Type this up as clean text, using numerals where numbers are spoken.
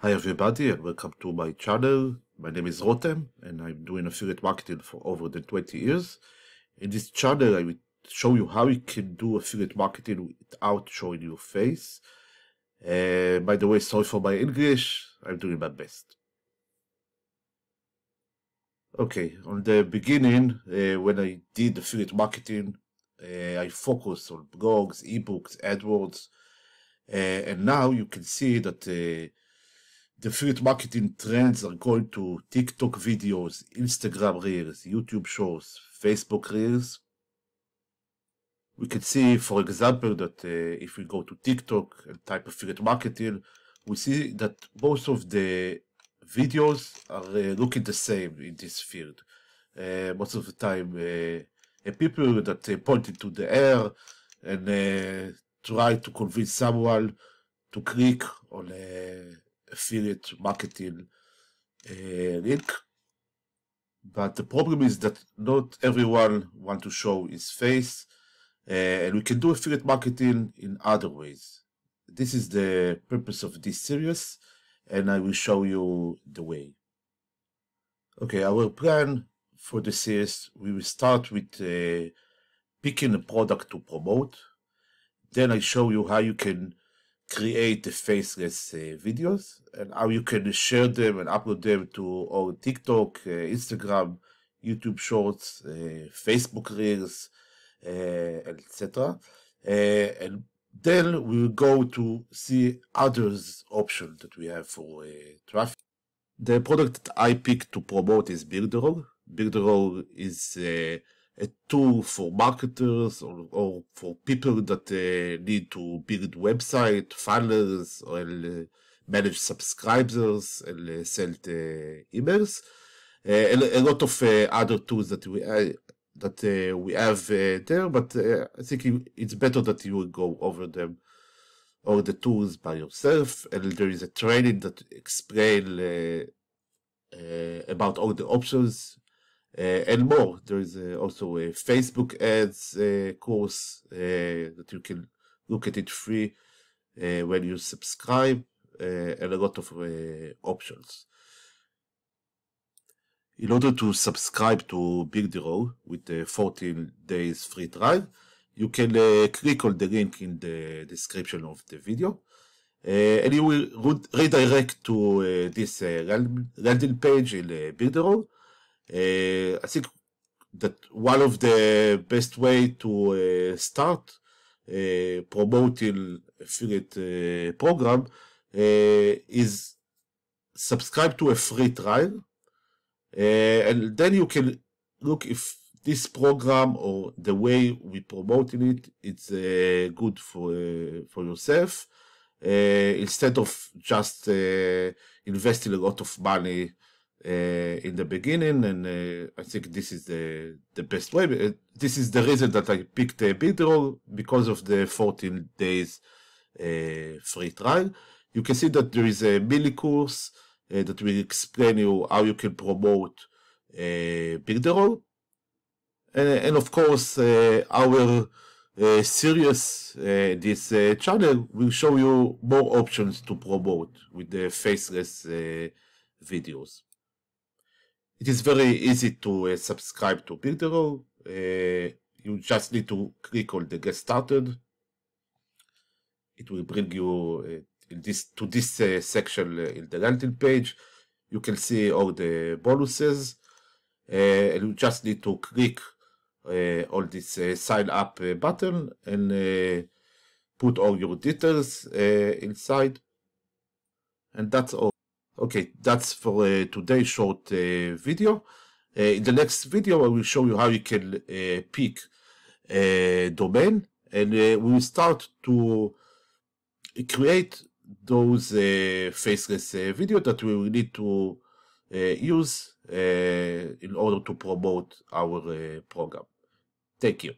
Hi everybody and welcome to my channel. My name is Rotem and I'm doing affiliate marketing for over than 20 years. In this channel I will show you how you can do affiliate marketing without showing your face. By the way, sorry for my English, I'm doing my best. Okay, on the beginning, when I did affiliate marketing, I focused on blogs, ebooks, AdWords, and now you can see that the affiliate marketing trends are going to TikTok videos, Instagram Reels, YouTube Shorts, Facebook Reels. We can see, for example, that if we go to TikTok and type affiliate marketing, we see that most of the videos are looking the same in this field. Most of the time, people that point into the air and try to convince someone to click on affiliate marketing link. But the problem is that not everyone wants to show his face, and we can do affiliate marketing in other ways. This is the purpose of this series, and I will show you the way. Okay, our plan for the series, we will start with picking a product to promote. Then I show you how you can create the faceless videos and how you can share them and upload them to all TikTok, Instagram, YouTube Shorts, Facebook Reels, etc. And then we'll go to see others options that we have for traffic. The product that I picked to promote is Builderall. Builderall is a tool for marketers or for people that need to build website, funnels, or manage subscribers and sell the emails. And a lot of other tools that we have there, but I think it's better that you will go over them or the tools by yourself. And there is a training that explain about all the options. And more. There is also a Facebook ads course that you can look at it free when you subscribe, and a lot of options. In order to subscribe to Builderall with the 14 days free trial, you can click on the link in the description of the video, and you will redirect to this landing page in Builderall. I think that one of the best way to start promoting affiliate program is subscribe to a free trial, and then you can look if this program or the way we promoting it, it's good for yourself, instead of just investing a lot of money in the beginning. And I think this is the best way. This is the reason that I picked Builderall, because of the 14 days free trial. You can see that there is a mini course that will explain you how you can promote Builderall, and of course our series, this channel will show you more options to promote with the faceless videos. It is very easy to subscribe to Builderall. You just need to click on the Get Started. It will bring you to this section in the landing page. You can see all the bonuses, and you just need to click on this sign up button and put all your details inside, and that's all. Okay, that's for today's short video. In the next video, I will show you how you can pick a domain, and we will start to create those faceless videos that we will need to use in order to promote our program. Thank you.